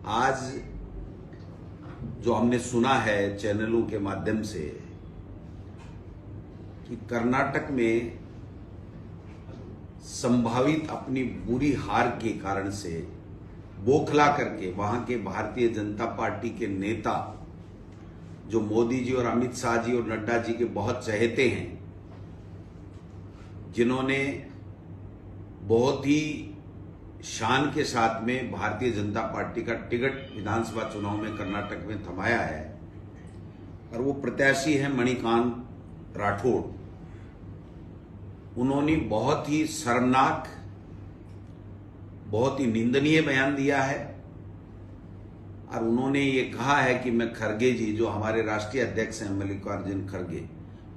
आज जो हमने सुना है चैनलों के माध्यम से कि कर्नाटक में संभावित अपनी बुरी हार के कारण से बौखला करके वहां के भारतीय जनता पार्टी के नेता जो मोदी जी और अमित शाह जी और नड्डा जी के बहुत चहेते हैं, जिन्होंने बहुत ही शान के साथ में भारतीय जनता पार्टी का टिकट विधानसभा चुनाव में कर्नाटक में थमाया है, और वो प्रत्याशी है मणिकांत राठौड़। उन्होंने बहुत ही शर्मनाक, बहुत ही निंदनीय बयान दिया है, और उन्होंने ये कहा है कि मैं खरगे जी, जो हमारे राष्ट्रीय अध्यक्ष हैं मल्लिकार्जुन खरगे,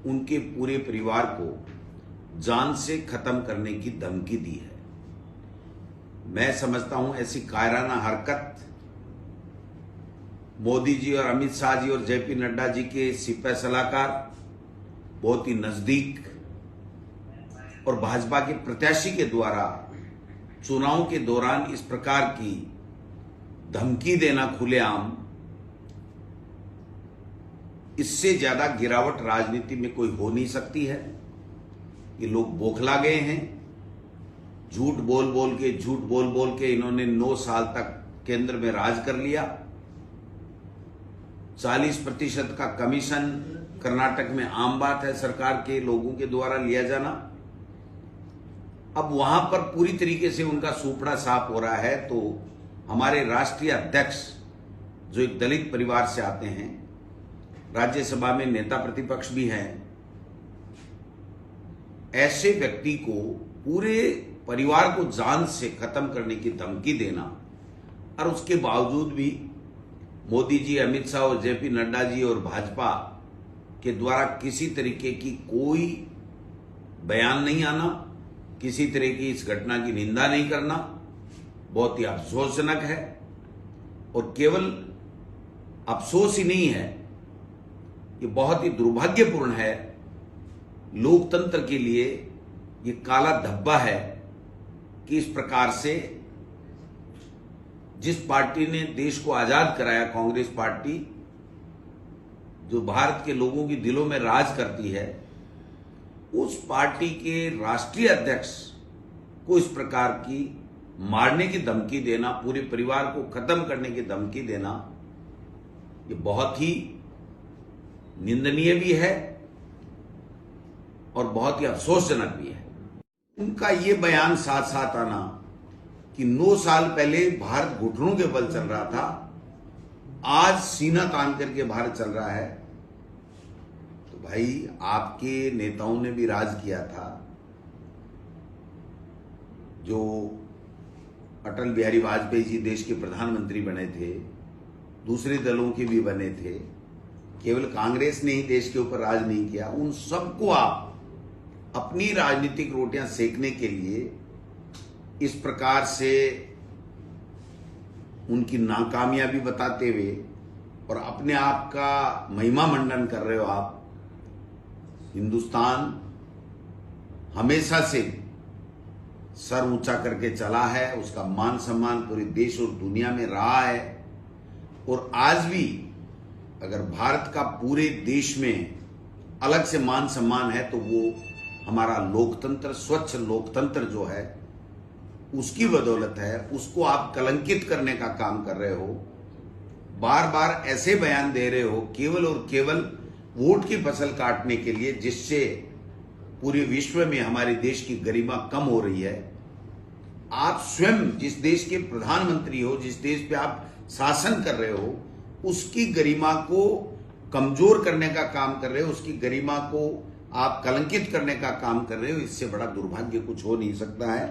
उनके पूरे परिवार को जान से खत्म करने की धमकी दी है। मैं समझता हूं ऐसी कायराना हरकत मोदी जी और अमित शाह जी और जेपी नड्डा जी के सिपह सलाहकार, बहुत ही नजदीक और भाजपा के प्रत्याशी के द्वारा चुनाव के दौरान इस प्रकार की धमकी देना खुलेआम, इससे ज्यादा गिरावट राजनीति में कोई हो नहीं सकती है। ये लोग बौखला गए हैं। झूठ बोल बोल के इन्होंने 9 साल तक केंद्र में राज कर लिया। 40% का कमीशन कर्नाटक में आम बात है सरकार के लोगों के द्वारा लिया जाना। अब वहां पर पूरी तरीके से उनका सूपड़ा साफ हो रहा है। तो हमारे राष्ट्रीय अध्यक्ष, जो एक दलित परिवार से आते हैं, राज्यसभा में नेता प्रतिपक्ष भी हैं, ऐसे व्यक्ति को पूरे परिवार को जान से खत्म करने की धमकी देना, और उसके बावजूद भी मोदी जी, अमित शाह और जेपी नड्डा जी और भाजपा के द्वारा किसी तरीके की कोई बयान नहीं आना, किसी तरह की इस घटना की निंदा नहीं करना, बहुत ही अफसोसजनक है। और केवल अफसोस ही नहीं है, ये बहुत ही दुर्भाग्यपूर्ण है। लोकतंत्र के लिए ये काला धब्बा है कि इस प्रकार से जिस पार्टी ने देश को आजाद कराया, कांग्रेस पार्टी, जो भारत के लोगों के दिलों में राज करती है, उस पार्टी के राष्ट्रीय अध्यक्ष को इस प्रकार की मारने की धमकी देना, पूरे परिवार को खत्म करने की धमकी देना, ये बहुत ही निंदनीय भी है और बहुत ही अफसोसजनक भी है। उनका ये बयान साथ साथ आना कि 9 साल पहले भारत घुटनों के बल चल रहा था, आज सीना तान करके भारत चल रहा है। तो भाई, आपके नेताओं ने भी राज किया था। जो अटल बिहारी वाजपेयी जी देश के प्रधानमंत्री बने थे, दूसरे दलों के भी बने थे, केवल कांग्रेस ने ही देश के ऊपर राज नहीं किया। उन सबको आप अपनी राजनीतिक रोटियां सेकने के लिए इस प्रकार से उनकी नाकामयाबी बताते हुए और अपने आप का महिमा मंडन कर रहे हो आप। हिंदुस्तान हमेशा से सर ऊंचा करके चला है, उसका मान सम्मान पूरे देश और दुनिया में रहा है, और आज भी अगर भारत का पूरे देश में अलग से मान सम्मान है तो वो हमारा लोकतंत्र, स्वच्छ लोकतंत्र जो है, उसकी बदौलत है। उसको आप कलंकित करने का काम कर रहे हो, बार बार ऐसे बयान दे रहे हो केवल और केवल वोट की फसल काटने के लिए, जिससे पूरे विश्व में हमारे देश की गरिमा कम हो रही है। आप स्वयं जिस देश के प्रधानमंत्री हो, जिस देश पे आप शासन कर रहे हो, उसकी गरिमा को कमजोर करने का काम कर रहे हो, उसकी गरिमा को आप कलंकित करने का काम कर रहे हो। इससे बड़ा दुर्भाग्य कुछ हो नहीं सकता है।